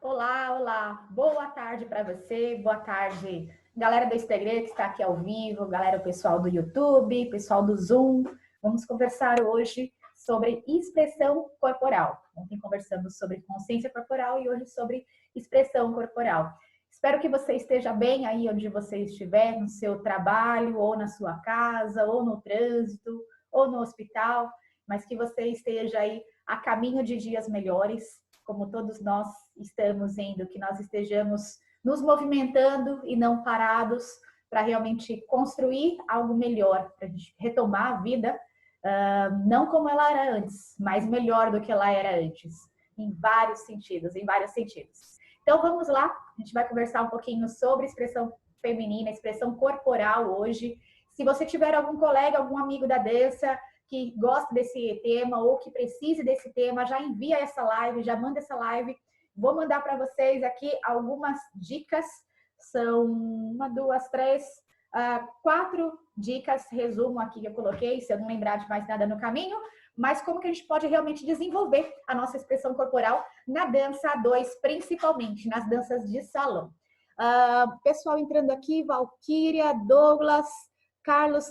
Olá, olá. Boa tarde para você. Boa tarde, galera do Instagram que está aqui ao vivo, galera, o pessoal do YouTube, pessoal do Zoom. Vamos conversar hoje sobre expressão corporal. Ontem conversamos sobre consciência corporal e hoje sobre expressão corporal. Espero que você esteja bem aí onde você estiver, no seu trabalho, ou na sua casa, ou no trânsito, ou no hospital, mas que você esteja aí a caminho de dias melhores, como todos nós estamos indo, que nós estejamos nos movimentando e não parados para realmente construir algo melhor, para a gente retomar a vida, não como ela era antes, mas melhor do que ela era antes, em vários sentidos, em vários sentidos. Então vamos lá, a gente vai conversar um pouquinho sobre expressão feminina, expressão corporal hoje. Se você tiver algum colega, algum amigo da dança que gosta desse tema ou que precise desse tema, já envia essa live, já manda essa live. Vou mandar para vocês aqui algumas dicas. São 1, 2, 3, 4 dicas, resumo aqui que eu coloquei, se eu não lembrar de mais nada no caminho, mas como que a gente pode realmente desenvolver a nossa expressão corporal na dança A2, principalmente nas danças de salão. Pessoal entrando aqui, Valquíria, Douglas, Carlos.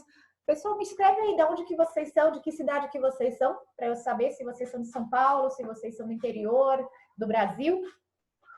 Pessoal, me escreve aí de onde que vocês são, de que cidade que vocês são, para eu saber se vocês são de São Paulo, se vocês são do interior do Brasil.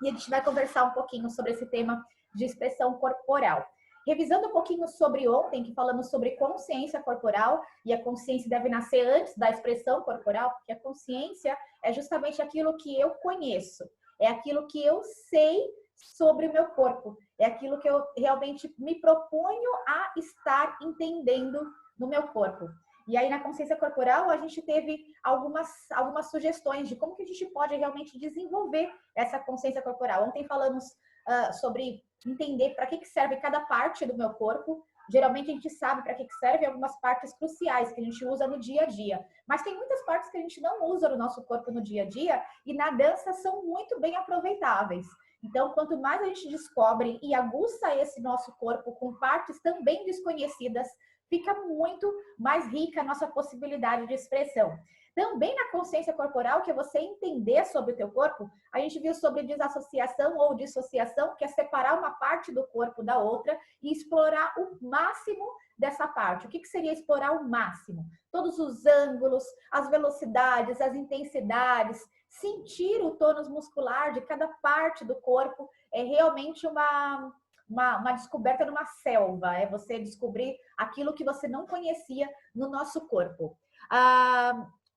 E a gente vai conversar um pouquinho sobre esse tema de expressão corporal. Revisando um pouquinho sobre ontem, que falamos sobre consciência corporal, e a consciência deve nascer antes da expressão corporal, porque a consciência é justamente aquilo que eu conheço, é aquilo que eu sei sobre o meu corpo, é aquilo que eu realmente me proponho a estar entendendo no meu corpo. E aí na consciência corporal a gente teve algumas sugestões de como que a gente pode realmente desenvolver essa consciência corporal. Ontem falamos sobre entender para que serve cada parte do meu corpo. Geralmente a gente sabe para que serve algumas partes cruciais que a gente usa no dia a dia. Mas tem muitas partes que a gente não usa no nosso corpo no dia a dia e na dança são muito bem aproveitáveis. Então, quanto mais a gente descobre e aguça esse nosso corpo com partes também desconhecidas, fica muito mais rica a nossa possibilidade de expressão. Também na consciência corporal, que é você entender sobre o teu corpo, a gente viu sobre desassociação ou dissociação, que é separar uma parte do corpo da outra e explorar o máximo dessa parte. O que seria explorar o máximo? Todos os ângulos, as velocidades, as intensidades, sentir o tônus muscular de cada parte do corpo é realmente uma descoberta numa selva, é você descobrir aquilo que você não conhecia no nosso corpo.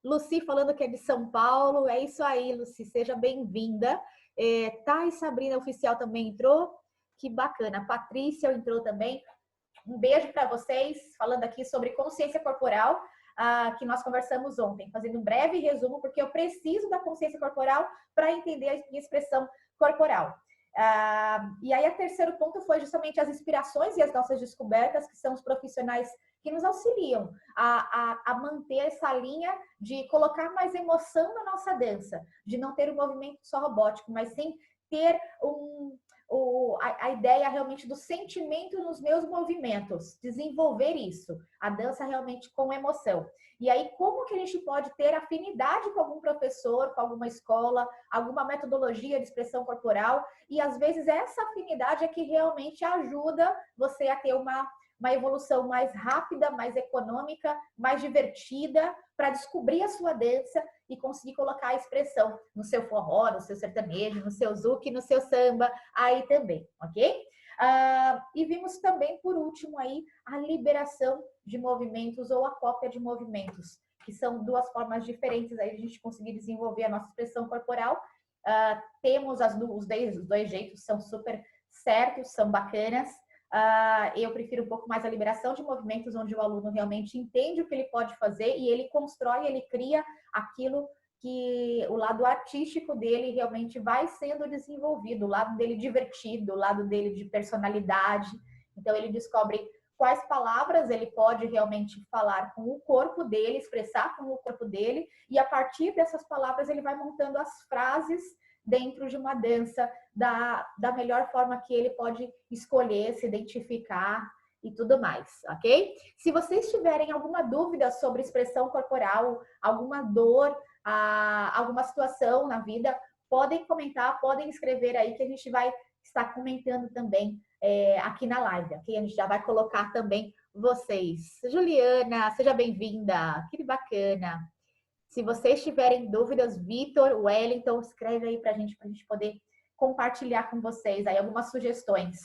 Lucy falando que é de São Paulo, é isso aí, Lucy, seja bem-vinda. Thais Sabrina Oficial também entrou, que bacana. Patrícia entrou também. Um beijo para vocês, falando aqui sobre consciência corporal, que nós conversamos ontem, fazendo um breve resumo, porque eu preciso da consciência corporal para entender a minha expressão corporal. E aí, o terceiro ponto foi justamente as inspirações e as nossas descobertas, que são os profissionais que nos auxiliam a manter essa linha de colocar mais emoção na nossa dança, de não ter um movimento só robótico, mas sim ter a ideia realmente do sentimento nos meus movimentos, desenvolver isso, a dança realmente com emoção. E aí, como que a gente pode ter afinidade com algum professor, com alguma escola, alguma metodologia de expressão corporal, e às vezes essa afinidade é que realmente ajuda você a ter uma evolução mais rápida, mais econômica, mais divertida, para descobrir a sua dança e conseguir colocar a expressão no seu forró, no seu sertanejo, no seu zouk, no seu samba, aí também, ok? E vimos também, por último, aí, a liberação de movimentos ou a cópia de movimentos, que são duas formas diferentes aí de a gente conseguir desenvolver a nossa expressão corporal. Temos os dois jeitos, são super certos, são bacanas. Eu prefiro um pouco mais a liberação de movimentos, onde o aluno realmente entende o que ele pode fazer e ele constrói, ele cria aquilo que o lado artístico dele realmente vai sendo desenvolvido, o lado dele divertido, o lado dele de personalidade. Então ele descobre quais palavras ele pode realmente falar com o corpo dele, expressar com o corpo dele, e a partir dessas palavras ele vai montando as frases dentro de uma dança da melhor forma que ele pode escolher, se identificar e tudo mais, ok? Se vocês tiverem alguma dúvida sobre expressão corporal, alguma dor, alguma situação na vida, podem comentar, podem escrever aí que a gente vai estar comentando também aqui na live, ok? A gente já vai colocar também vocês. Juliana, seja bem-vinda, que bacana. Se vocês tiverem dúvidas, Vitor, Wellington, escreve aí para a gente poder compartilhar com vocês aí algumas sugestões.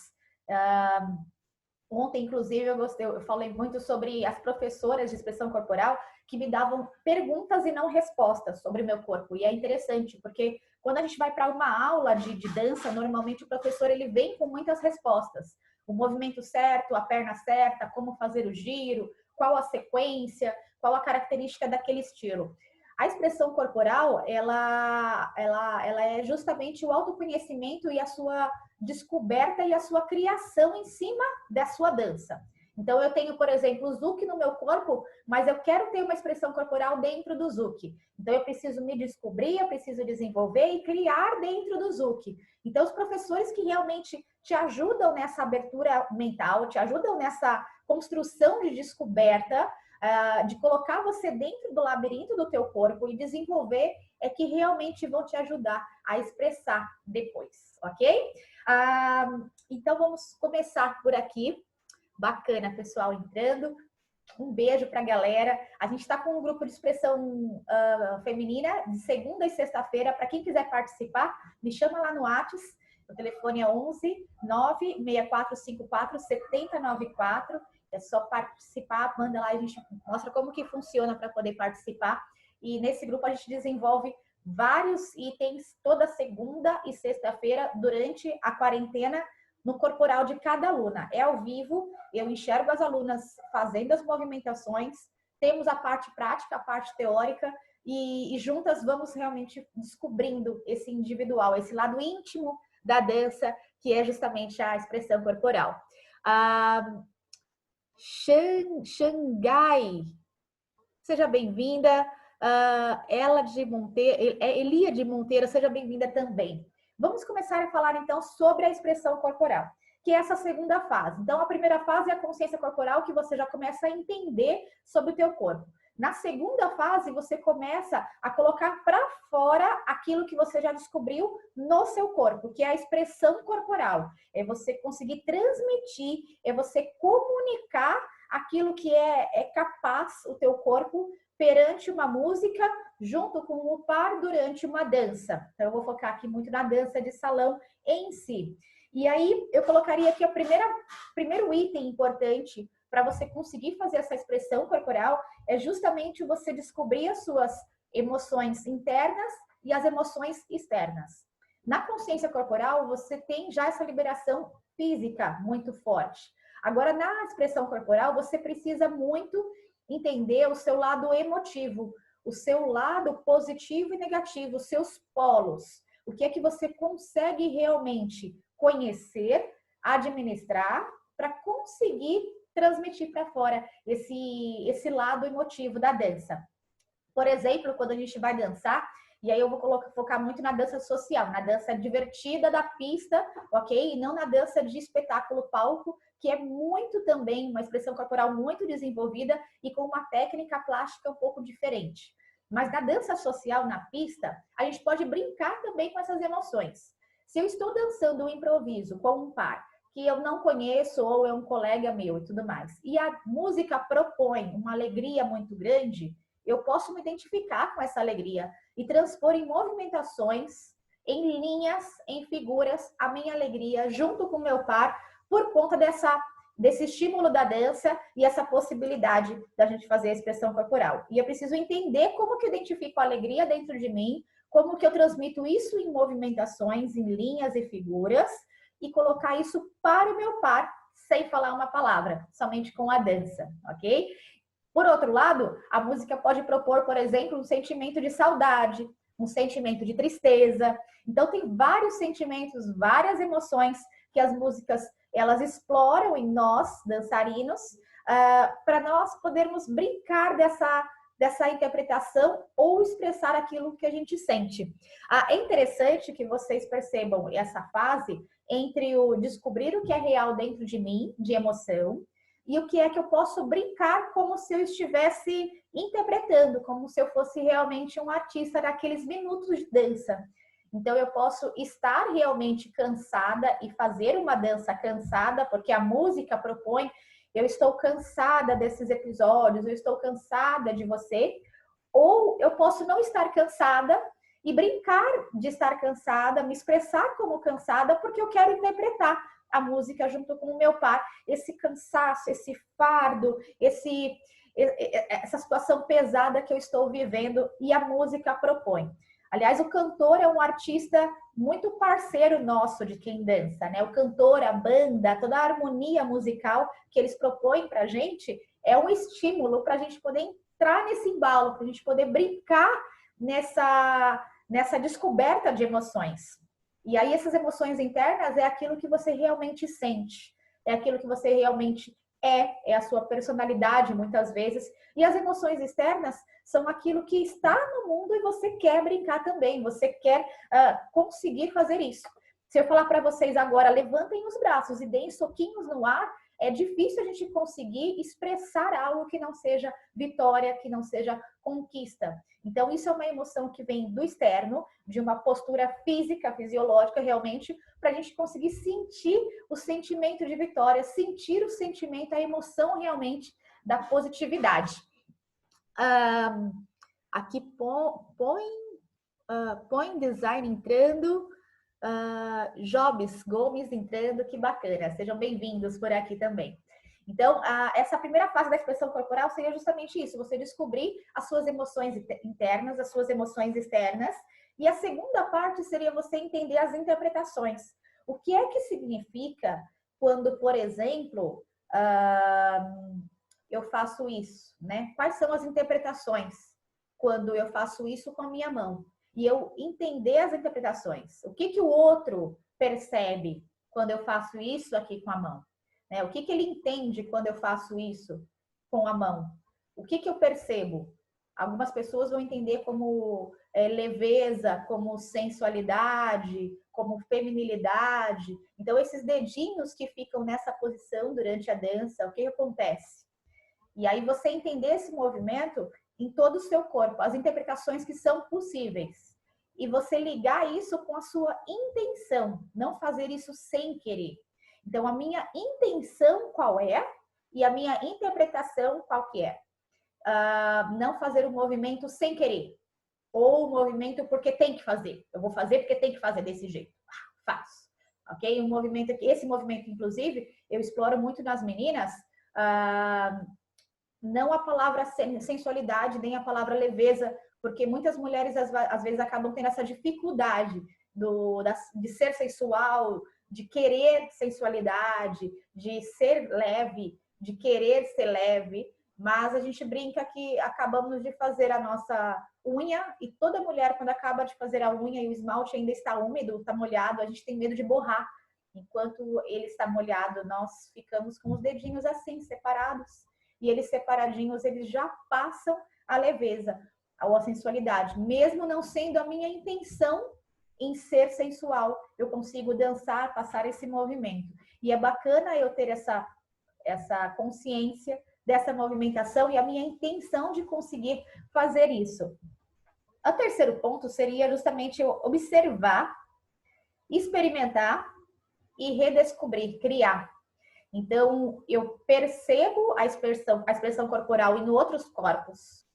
Ontem, inclusive, eu falei muito sobre as professoras de expressão corporal que me davam perguntas e não respostas sobre o meu corpo. E é interessante, porque quando a gente vai para uma aula de dança, normalmente o professor ele vem com muitas respostas. O movimento certo, a perna certa, como fazer o giro, qual a sequência, qual a característica daquele estilo. A expressão corporal, ela é justamente o autoconhecimento e a sua descoberta e a sua criação em cima da sua dança. Então, eu tenho, por exemplo, o Zouk no meu corpo, mas eu quero ter uma expressão corporal dentro do Zouk. Então, eu preciso me descobrir, eu preciso desenvolver e criar dentro do Zouk. Então, os professores que realmente te ajudam nessa abertura mental, te ajudam nessa construção de descoberta, de colocar você dentro do labirinto do teu corpo e desenvolver, é que realmente vão te ajudar a expressar depois, ok? Então, vamos começar por aqui. Bacana, pessoal, entrando. Um beijo para a galera. A gente está com um grupo de expressão feminina de segunda e sexta-feira. Para quem quiser participar, me chama lá no WhatsApp. O telefone é 11 96454 7094. É só participar, manda lá, a gente mostra como que funciona para poder participar. E nesse grupo a gente desenvolve vários itens toda segunda e sexta-feira durante a quarentena no corporal de cada aluna. É ao vivo, eu enxergo as alunas fazendo as movimentações, temos a parte prática, a parte teórica, e juntas vamos realmente descobrindo esse individual, esse lado íntimo da dança, que é justamente a expressão corporal. Xangai, seja bem-vinda. Elia de Monteiro, seja bem-vinda também. Vamos começar a falar então sobre a expressão corporal, que é essa segunda fase. Então, a primeira fase é a consciência corporal, que você já começa a entender sobre o teu corpo. Na segunda fase, você começa a colocar para fora aquilo que você já descobriu no seu corpo, que é a expressão corporal. É você conseguir transmitir, é você comunicar aquilo que é capaz o teu corpo perante uma música, junto com o par durante uma dança. Então, eu vou focar aqui muito na dança de salão em si. E aí, eu colocaria aqui o primeiro item importante para você conseguir fazer essa expressão corporal é justamente você descobrir as suas emoções internas e as emoções externas. Na consciência corporal, você tem já essa liberação física muito forte. Agora, na expressão corporal, você precisa muito entender o seu lado emotivo, o seu lado positivo e negativo, os seus polos. O que é que você consegue realmente conhecer, administrar, para conseguir transmitir para fora esse lado emotivo da dança. Por exemplo, quando a gente vai dançar, e aí eu vou focar muito na dança social, na dança divertida da pista, ok? E não na dança de espetáculo palco, que é muito também uma expressão corporal muito desenvolvida e com uma técnica plástica um pouco diferente. Mas na dança social, na pista, a gente pode brincar também com essas emoções. Se eu estou dançando um improviso com um par que eu não conheço ou é um colega meu e tudo mais, e a música propõe uma alegria muito grande, eu posso me identificar com essa alegria e transpor em movimentações, em linhas, em figuras, a minha alegria junto com o meu par, por conta desse estímulo da dança e essa possibilidade da gente fazer a expressão corporal. E eu preciso entender como que eu identifico a alegria dentro de mim, como que eu transmito isso em movimentações, em linhas e figuras, e colocar isso para o meu par, sem falar uma palavra, somente com a dança, ok? Por outro lado, a música pode propor, por exemplo, um sentimento de saudade, um sentimento de tristeza. Então, tem vários sentimentos, várias emoções que as músicas elas exploram em nós, dançarinos, para nós podermos brincar dessa interpretação ou expressar aquilo que a gente sente. É interessante que vocês percebam essa fase entre o descobrir o que é real dentro de mim, de emoção, e o que é que eu posso brincar como se eu estivesse interpretando, como se eu fosse realmente um artista daqueles minutos de dança. Então, eu posso estar realmente cansada e fazer uma dança cansada, porque a música propõe, eu estou cansada desses episódios, eu estou cansada de você, ou eu posso não estar cansada e brincar de estar cansada, me expressar como cansada, porque eu quero interpretar a música junto com o meu par, esse cansaço, esse fardo, essa situação pesada que eu estou vivendo e a música propõe. Aliás, o cantor é um artista muito parceiro nosso de quem dança, né? O cantor, a banda, toda a harmonia musical que eles propõem para a gente é um estímulo para a gente poder entrar nesse embalo, para a gente poder brincar nessa descoberta de emoções. E aí essas emoções internas é aquilo que você realmente sente, é aquilo que você realmente é a sua personalidade muitas vezes. E as emoções externas são aquilo que está no mundo e você quer brincar também, você quer conseguir fazer isso. Se eu falar para vocês agora, levantem os braços e deem soquinhos no ar, é difícil a gente conseguir expressar algo que não seja vitória, que não seja conquista. Então, isso é uma emoção que vem do externo, de uma postura física, fisiológica, realmente, para a gente conseguir sentir o sentimento de vitória, sentir o sentimento, a emoção realmente da positividade. Aqui põe design entrando, Jobs Gomes entrando, que bacana, sejam bem-vindos por aqui também. Então, essa primeira fase da expressão corporal seria justamente isso, você descobrir as suas emoções internas, as suas emoções externas, e a segunda parte seria você entender as interpretações. O que é que significa quando, por exemplo, eu faço isso, né? Quais são as interpretações quando eu faço isso com a minha mão? E eu entender as interpretações. O que o outro percebe quando eu faço isso aqui com a mão? Né? O que ele entende quando eu faço isso com a mão? O que eu percebo? Algumas pessoas vão entender como leveza, como sensualidade, como feminilidade. Então, esses dedinhos que ficam nessa posição durante a dança, o que acontece? E aí você entender esse movimento em todo o seu corpo, as interpretações que são possíveis. E você ligar isso com a sua intenção, não fazer isso sem querer. Então, a minha intenção qual é e a minha interpretação qual que é. Não fazer o movimento sem querer. Ou o movimento porque tem que fazer. Eu vou fazer porque tem que fazer desse jeito. Faço. Ok? Um movimento, esse movimento, inclusive, eu exploro muito nas meninas, não a palavra sensualidade, nem a palavra leveza, porque muitas mulheres às vezes acabam tendo essa dificuldade de ser sensual, de querer sensualidade, de ser leve, de querer ser leve, mas a gente brinca que acabamos de fazer a nossa unha e toda mulher, quando acaba de fazer a unha e o esmalte ainda está úmido, está molhado, a gente tem medo de borrar. Enquanto ele está molhado, nós ficamos com os dedinhos assim, separados, e eles separadinhos, eles já passam a leveza, a sensualidade. Mesmo não sendo a minha intenção em ser sensual, eu consigo dançar, passar esse movimento. E é bacana eu ter essa consciência dessa movimentação e a minha intenção de conseguir fazer isso. O terceiro ponto seria justamente eu observar, experimentar e redescobrir, criar. Então, eu percebo a expressão corporal em outros corpos,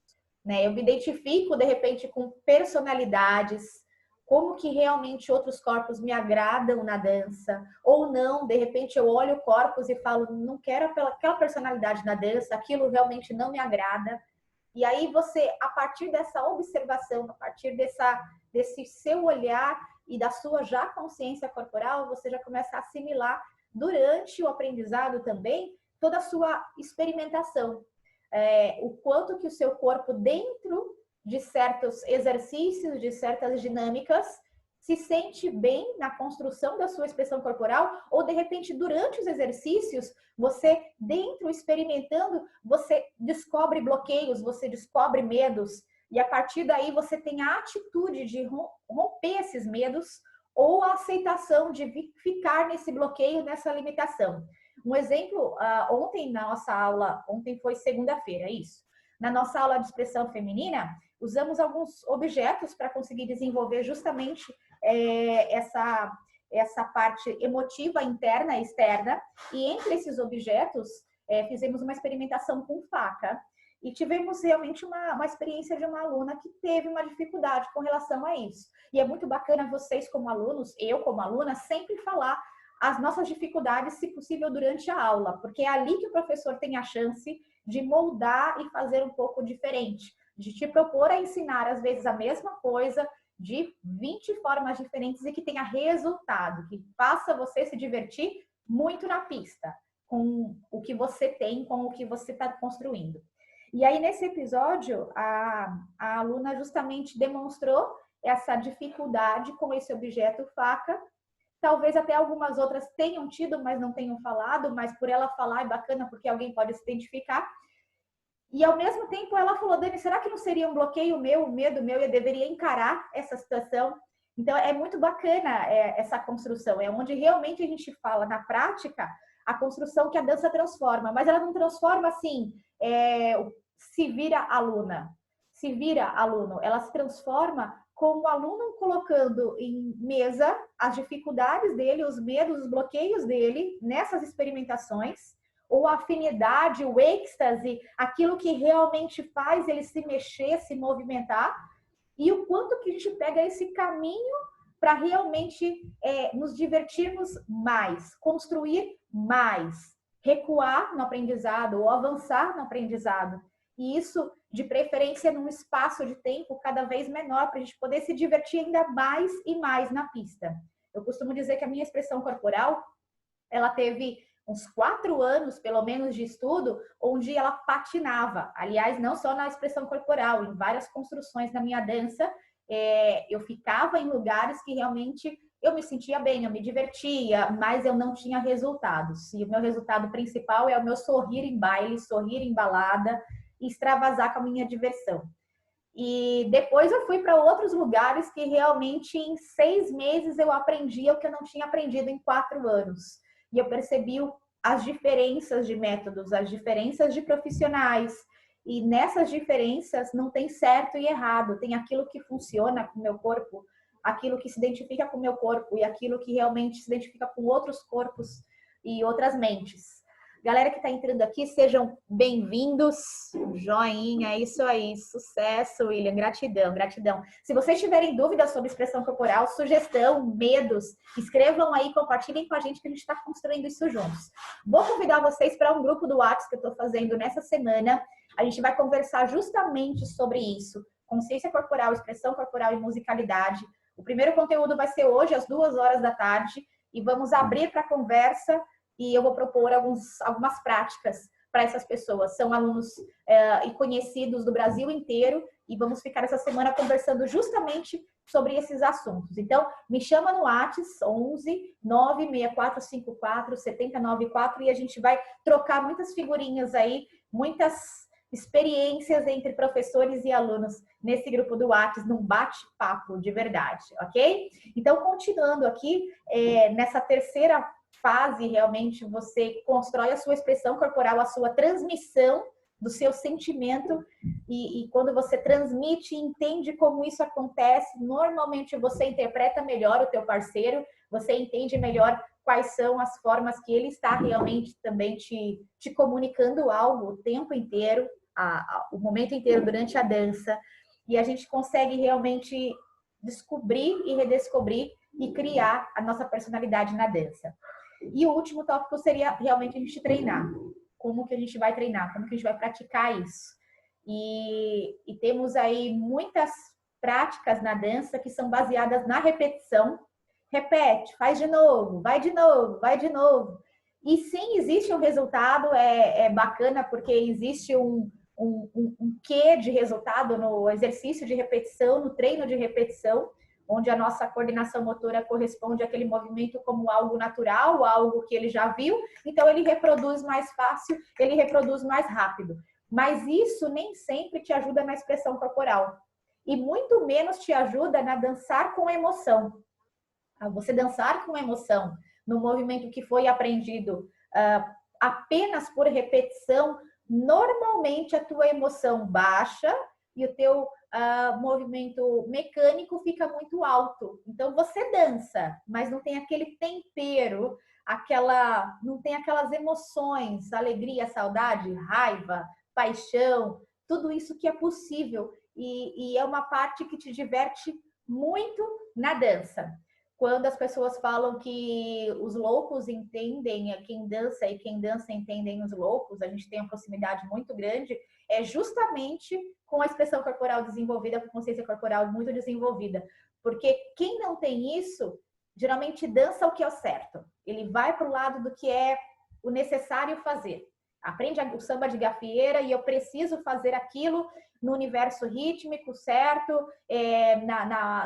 né? Eu me identifico, de repente, com personalidades, como que realmente outros corpos me agradam na dança, ou não, de repente eu olho corpos e falo, não quero aquela personalidade na dança, aquilo realmente não me agrada. E aí você, a partir dessa observação, a partir desse seu olhar e da sua já consciência corporal, você já começa a assimilar durante o aprendizado também toda a sua experimentação. O quanto que o seu corpo, dentro de certos exercícios, de certas dinâmicas, se sente bem na construção da sua expressão corporal, ou de repente durante os exercícios, você dentro experimentando, você descobre bloqueios, você descobre medos, e a partir daí você tem a atitude de romper esses medos, ou a aceitação de ficar nesse bloqueio, nessa limitação. Um exemplo, ontem na nossa aula, ontem foi segunda-feira, isso. Na nossa aula de expressão feminina, usamos alguns objetos para conseguir desenvolver justamente essa parte emotiva interna e externa. E entre esses objetos, fizemos uma experimentação com faca. E tivemos realmente uma experiência de uma aluna que teve uma dificuldade com relação a isso. E é muito bacana vocês como alunos, eu como aluna, sempre falar as nossas dificuldades, se possível, durante a aula, porque é ali que o professor tem a chance de moldar e fazer um pouco diferente, de te propor a ensinar, às vezes, a mesma coisa, de 20 formas diferentes e que tenha resultado, que faça você se divertir muito na pista, com o que você tem, com o que você está construindo. E aí, nesse episódio, a aluna justamente demonstrou essa dificuldade com esse objeto faca. Talvez até algumas outras tenham tido, mas não tenham falado, mas por ela falar é bacana porque alguém pode se identificar. E ao mesmo tempo ela falou, Dani, será que não seria um bloqueio meu, um medo meu, eu deveria encarar essa situação? Então é muito bacana essa construção, é onde realmente a gente fala na prática a construção que a dança transforma, mas ela não transforma assim, se vira aluna, se vira aluno, ela se transforma com o aluno colocando em mesa as dificuldades dele, os medos, os bloqueios dele nessas experimentações, ou a afinidade, o êxtase, aquilo que realmente faz ele se mexer, se movimentar, e o quanto que a gente pega esse caminho para realmente nos divertirmos mais, construir mais, recuar no aprendizado ou avançar no aprendizado. E isso, de preferência, num espaço de tempo cada vez menor, para a gente poder se divertir ainda mais e mais na pista. Eu costumo dizer que a minha expressão corporal, ela teve uns 4 anos, pelo menos, de estudo, onde ela patinava. Aliás, não só na expressão corporal, em várias construções da minha dança, eu ficava em lugares que realmente eu me sentia bem, eu me divertia, mas eu não tinha resultados. E o meu resultado principal é o meu sorrir em baile, sorrir em balada, e extravasar com a minha diversão. E depois eu fui para outros lugares que realmente em 6 meses eu aprendia o que eu não tinha aprendido em 4 anos. E eu percebi as diferenças de métodos, as diferenças de profissionais. E nessas diferenças não tem certo e errado, tem aquilo que funciona com o meu corpo, aquilo que se identifica com o meu corpo e aquilo que realmente se identifica com outros corpos e outras mentes. Galera que está entrando aqui, sejam bem-vindos. Joinha, isso aí, sucesso, William, gratidão, gratidão. Se vocês tiverem dúvidas sobre expressão corporal, sugestão, medos, escrevam aí, compartilhem com a gente que a gente está construindo isso juntos. Vou convidar vocês para um grupo do WhatsApp que eu estou fazendo nessa semana. A gente vai conversar justamente sobre isso. Consciência corporal, expressão corporal e musicalidade. O primeiro conteúdo vai ser hoje, às 2 horas da tarde, e vamos abrir para conversa. E eu vou propor algumas práticas para essas pessoas. São alunos e conhecidos do Brasil inteiro e vamos ficar essa semana conversando justamente sobre esses assuntos. Então, me chama no WhatsApp 11 96454 7094 e a gente vai trocar muitas figurinhas aí, muitas experiências entre professores e alunos nesse grupo do WhatsApp, num bate-papo de verdade, ok? Então, continuando aqui, nessa terceira fase, realmente, você constrói a sua expressão corporal, a sua transmissão do seu sentimento e quando você transmite e entende como isso acontece, normalmente você interpreta melhor o teu parceiro, você entende melhor quais são as formas que ele está realmente também te comunicando algo o tempo inteiro, o momento inteiro durante a dança, e a gente consegue realmente descobrir e redescobrir e criar a nossa personalidade na dança. E o último tópico seria realmente a gente treinar. Como que a gente vai treinar? Como que a gente vai praticar isso? E temos aí muitas práticas na dança que são baseadas na repetição. Repete, faz de novo, vai de novo, vai de novo. E sim, existe um resultado, é bacana porque existe um quê de resultado no exercício de repetição, no treino de repetição, onde a nossa coordenação motora corresponde àquele movimento como algo natural, algo que ele já viu, então ele reproduz mais fácil, ele reproduz mais rápido. Mas isso nem sempre te ajuda na expressão corporal. E muito menos te ajuda na dançar com emoção. Você dançar com emoção no movimento que foi aprendido apenas por repetição, normalmente a tua emoção baixa e o teu movimento mecânico fica muito alto. Então você dança, mas não tem aquele tempero, não tem aquelas emoções, alegria, saudade, raiva, paixão, tudo isso que é possível e é uma parte que te diverte muito na dança. Quando as pessoas falam que os loucos entendem quem dança e quem dança entendem os loucos, a gente tem uma proximidade muito grande, é justamente com a expressão corporal desenvolvida, com a consciência corporal muito desenvolvida. Porque quem não tem isso, geralmente dança o que é o certo. Ele vai para o lado do que é o necessário fazer. Aprende o samba de gafieira e eu preciso fazer aquilo no universo rítmico certo,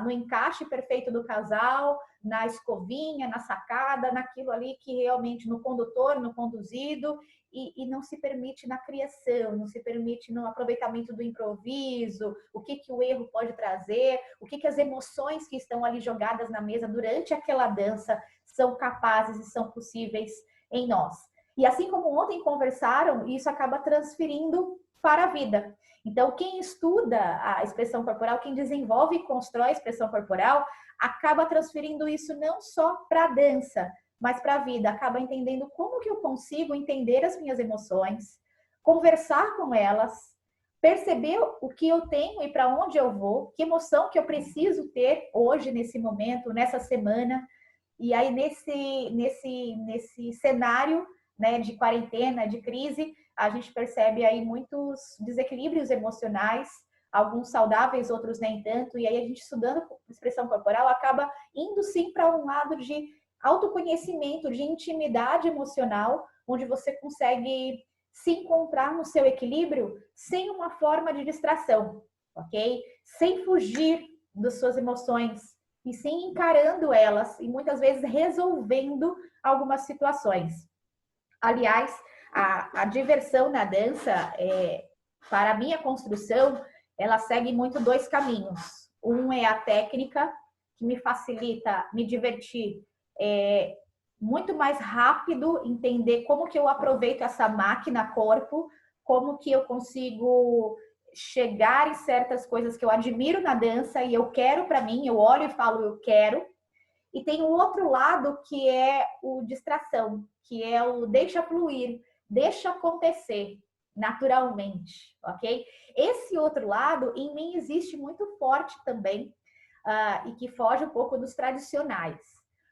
no encaixe perfeito do casal, na escovinha, na sacada, naquilo ali que realmente no condutor, no conduzido, e não se permite na criação, não se permite no aproveitamento do improviso, o que o erro pode trazer, o que as emoções que estão ali jogadas na mesa durante aquela dança são capazes e são possíveis em nós. E assim como ontem conversaram, isso acaba transferindo para a vida. Então, quem estuda a expressão corporal, quem desenvolve e constrói a expressão corporal, acaba transferindo isso não só para a dança, mas para a vida. Acaba entendendo como que eu consigo entender as minhas emoções, conversar com elas, perceber o que eu tenho e para onde eu vou, que emoção que eu preciso ter hoje, nesse momento, nessa semana. E aí, nesse cenário, né, de quarentena, de crise, a gente percebe aí muitos desequilíbrios emocionais, alguns saudáveis, outros nem tanto, e aí a gente estudando expressão corporal acaba indo sim para um lado de autoconhecimento, de intimidade emocional, onde você consegue se encontrar no seu equilíbrio sem uma forma de distração, ok? Sem fugir das suas emoções, e sim encarando elas e muitas vezes resolvendo algumas situações. Aliás, a diversão na dança, para a minha construção, ela segue muito dois caminhos. Um é a técnica, que me facilita me divertir muito mais rápido, entender como que eu aproveito essa máquina corpo, como que eu consigo chegar em certas coisas que eu admiro na dança e eu quero para mim, eu olho e falo eu quero. E tem o outro lado que é o distração, que é o deixa fluir, deixa acontecer naturalmente, ok? Esse outro lado em mim existe muito forte também e que foge um pouco dos tradicionais.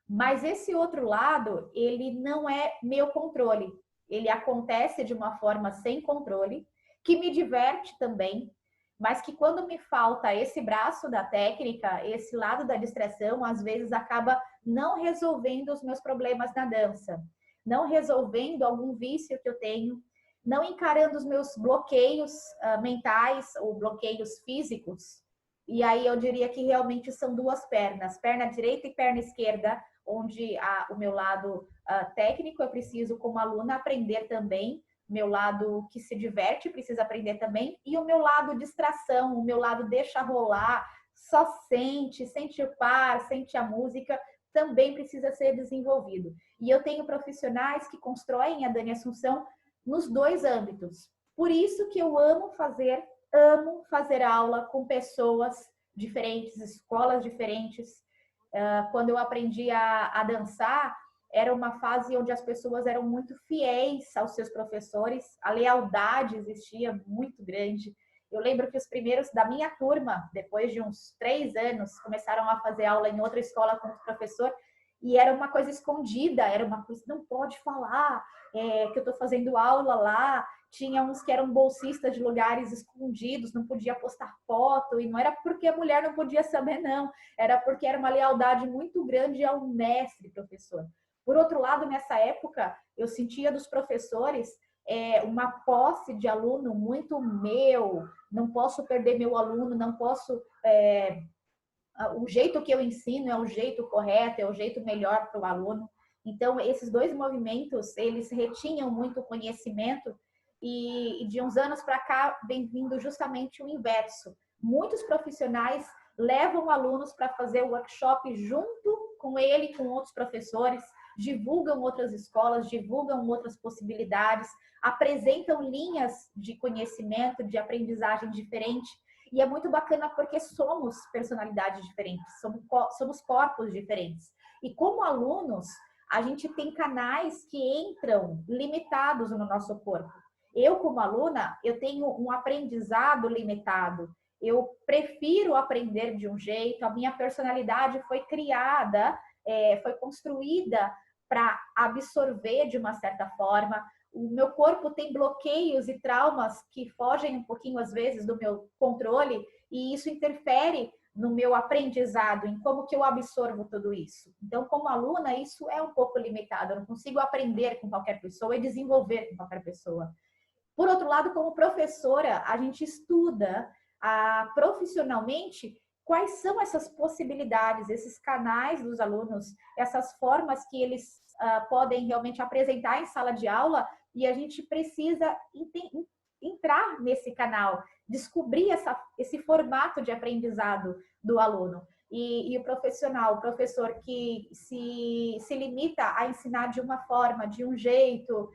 Mas esse outro lado, ele não é meu controle. Ele acontece de uma forma sem controle, que me diverte também, mas que quando me falta esse braço da técnica, esse lado da distração, às vezes acaba não resolvendo os meus problemas na dança, não resolvendo algum vício que eu tenho, não encarando os meus bloqueios mentais ou bloqueios físicos. E aí eu diria que realmente são duas pernas, perna direita e perna esquerda, onde o meu lado técnico eu preciso, como aluna, aprender também, meu lado que se diverte precisa aprender também, e o meu lado distração, o meu lado deixa rolar, só sente o par, sente a música, também precisa ser desenvolvido. E eu tenho profissionais que constroem a Dani Assunção nos dois âmbitos. Por isso que eu amo fazer aula com pessoas diferentes, escolas diferentes. Quando eu aprendi a dançar, era uma fase onde as pessoas eram muito fiéis aos seus professores, a lealdade existia muito grande. Eu lembro que os primeiros da minha turma, depois de uns 3 anos, começaram a fazer aula em outra escola com outro professor, e era uma coisa escondida, era uma coisa, não pode falar que eu estou fazendo aula lá. Tinha uns que eram bolsistas de lugares escondidos, não podia postar foto, e não era porque a mulher não podia saber, não, era porque era uma lealdade muito grande ao mestre professor. Por outro lado, nessa época, eu sentia dos professores uma posse de aluno muito meu, não posso perder meu aluno, não posso... o jeito que eu ensino é o jeito correto, é o jeito melhor para o aluno. Então, esses dois movimentos, eles retinham muito conhecimento e de uns anos para cá vem vindo justamente o inverso. Muitos profissionais levam alunos para fazer o workshop junto com ele, com outros professores, divulgam outras escolas, divulgam outras possibilidades, apresentam linhas de conhecimento, de aprendizagem diferente. E é muito bacana porque somos personalidades diferentes, somos corpos diferentes. E como alunos, a gente tem canais que entram limitados no nosso corpo. Eu, como aluna, eu tenho um aprendizado limitado. Eu prefiro aprender de um jeito, a minha personalidade foi criada, foi construída para absorver de uma certa forma. O meu corpo tem bloqueios e traumas que fogem um pouquinho, às vezes, do meu controle, e isso interfere no meu aprendizado, em como que eu absorvo tudo isso. Então, como aluna, isso é um pouco limitado. Eu não consigo aprender com qualquer pessoa e desenvolver com qualquer pessoa. Por outro lado, como professora, a gente estuda profissionalmente quais são essas possibilidades, esses canais dos alunos, essas formas que eles podem realmente apresentar em sala de aula, e a gente precisa entrar nesse canal, descobrir esse formato de aprendizado do aluno. E o profissional, o professor que se limita a ensinar de uma forma, de um jeito,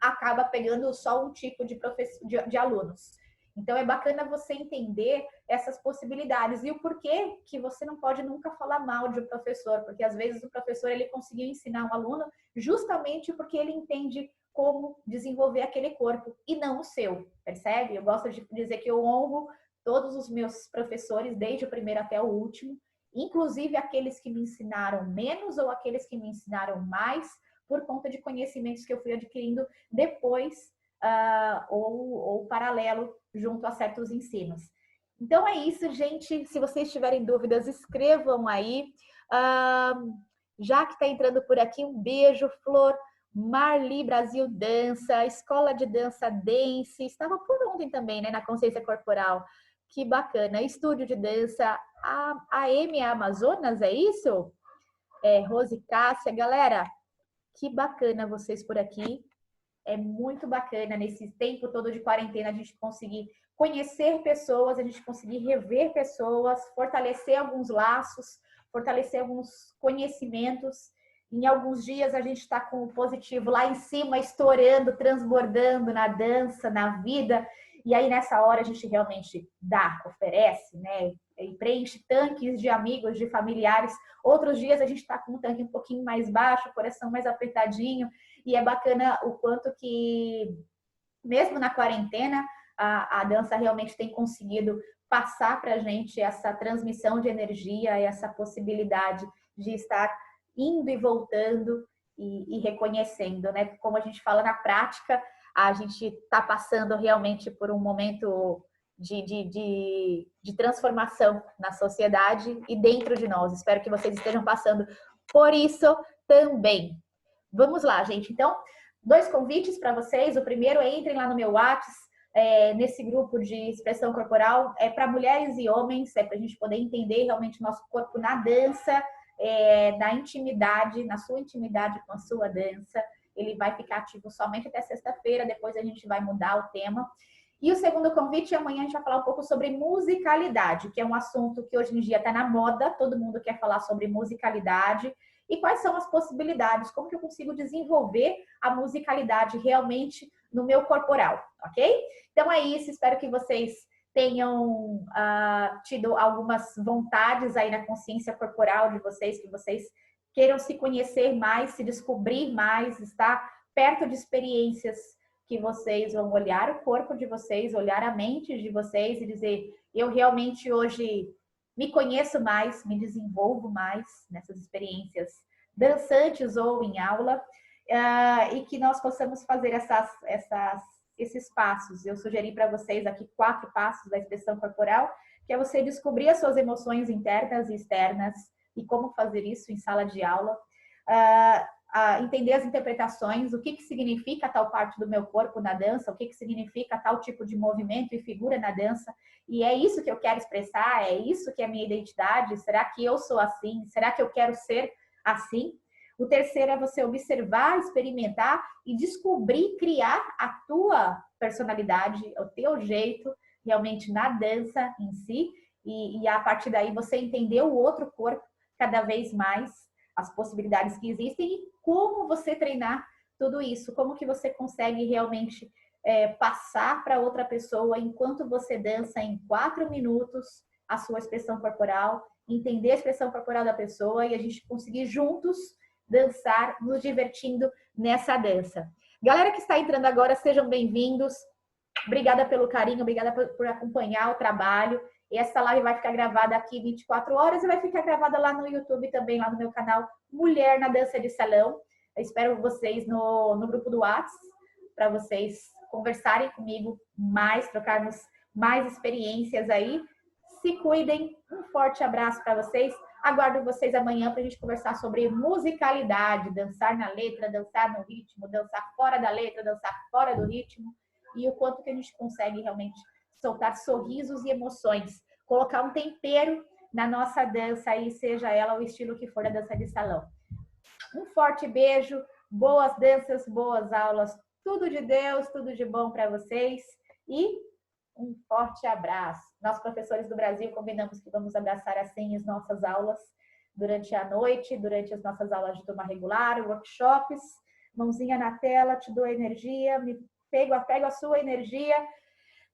acaba pegando só um tipo de alunos. Então, é bacana você entender essas possibilidades e o porquê que você não pode nunca falar mal de um professor, porque às vezes o professor ele conseguiu ensinar um aluno justamente porque ele entende como desenvolver aquele corpo e não o seu, percebe? Eu gosto de dizer que eu honro todos os meus professores, desde o primeiro até o último, inclusive aqueles que me ensinaram menos ou aqueles que me ensinaram mais, por conta de conhecimentos que eu fui adquirindo depois ou paralelo junto a certos ensinos. Então é isso, gente. Se vocês tiverem dúvidas, escrevam aí. Já que está entrando por aqui, um beijo, Flor. Marli Brasil Dança, Escola de Dança Dance, estava por ontem também, né, na Consciência Corporal. Que bacana. Estúdio de Dança, a M Amazonas, é isso? Rose Cássia, galera, que bacana vocês por aqui. É muito bacana nesse tempo todo de quarentena a gente conseguir conhecer pessoas, a gente conseguir rever pessoas, fortalecer alguns laços, fortalecer alguns conhecimentos. Em alguns dias a gente está com o positivo lá em cima, estourando, transbordando na dança, na vida. E aí nessa hora a gente realmente dá, oferece, né? E preenche tanques de amigos, de familiares. Outros dias a gente está com um tanque um pouquinho mais baixo, coração mais apertadinho. E é bacana o quanto que, mesmo na quarentena, a dança realmente tem conseguido passar para a gente essa transmissão de energia, essa possibilidade de estar indo e voltando e reconhecendo, né? Como a gente fala na prática, a gente está passando realmente por um momento de transformação na sociedade e dentro de nós. Espero que vocês estejam passando por isso também. Vamos lá, gente. Então, 2 convites para vocês. O primeiro é entrem lá no meu WhatsApp, nesse grupo de expressão corporal. É para mulheres e homens, é para a gente poder entender realmente o nosso corpo na dança, na intimidade, na sua intimidade com a sua dança. Ele vai ficar ativo somente até sexta-feira, depois a gente vai mudar o tema. E o segundo convite, amanhã a gente vai falar um pouco sobre musicalidade, que é um assunto que hoje em dia está na moda, todo mundo quer falar sobre musicalidade. E quais são as possibilidades, como que eu consigo desenvolver a musicalidade realmente no meu corporal, ok? Então é isso, espero que vocês tenham tido algumas vontades aí na consciência corporal de vocês, que vocês queiram se conhecer mais, se descobrir mais, estar perto de experiências que vocês vão olhar o corpo de vocês, olhar a mente de vocês e dizer, eu realmente hoje me conheço mais, me desenvolvo mais nessas experiências dançantes ou em aula, e que nós possamos fazer esses passos. Eu sugeri para vocês aqui 4 passos da expressão corporal, que é você descobrir as suas emoções internas e externas e como fazer isso em sala de aula, entender as interpretações, o que significa tal parte do meu corpo na dança, o que significa tal tipo de movimento e figura na dança, e é isso que eu quero expressar, é isso que é a minha identidade, será que eu sou assim, será que eu quero ser assim? O terceiro é você observar, experimentar e descobrir, criar a tua personalidade, o teu jeito, realmente na dança em si, e a partir daí você entender o outro corpo cada vez mais, as possibilidades que existem e como você treinar tudo isso, como que você consegue realmente passar para outra pessoa, enquanto você dança em 4 minutos, a sua expressão corporal, entender a expressão corporal da pessoa e a gente conseguir juntos dançar, nos divertindo nessa dança. Galera que está entrando agora, sejam bem-vindos. Obrigada pelo carinho, obrigada por acompanhar o trabalho. E essa live vai ficar gravada aqui 24 horas e vai ficar gravada lá no YouTube também, lá no meu canal Mulher na Dança de Salão. Eu espero vocês no grupo do WhatsApp, para vocês conversarem comigo mais, trocarmos mais experiências aí. Se cuidem, um forte abraço para vocês. Aguardo vocês amanhã para a gente conversar sobre musicalidade, dançar na letra, dançar no ritmo, dançar fora da letra, dançar fora do ritmo e o quanto que a gente consegue realmente soltar sorrisos e emoções, colocar um tempero na nossa dança aí, seja ela o estilo que for da dança de salão. Um forte beijo, boas danças, boas aulas, tudo de Deus, tudo de bom para vocês e um forte abraço. Nós, professores do Brasil, combinamos que vamos abraçar assim as nossas aulas durante a noite, durante as nossas aulas de turma regular, workshops, mãozinha na tela, te dou energia, apego a sua energia,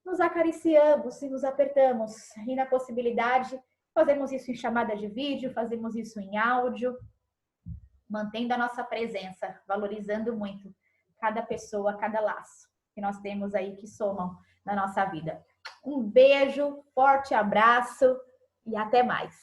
nos acariciamos e nos apertamos. E na possibilidade, fazemos isso em chamada de vídeo, fazemos isso em áudio, mantendo a nossa presença, valorizando muito cada pessoa, cada laço que nós temos aí que somam na nossa vida. Um beijo, forte abraço e até mais.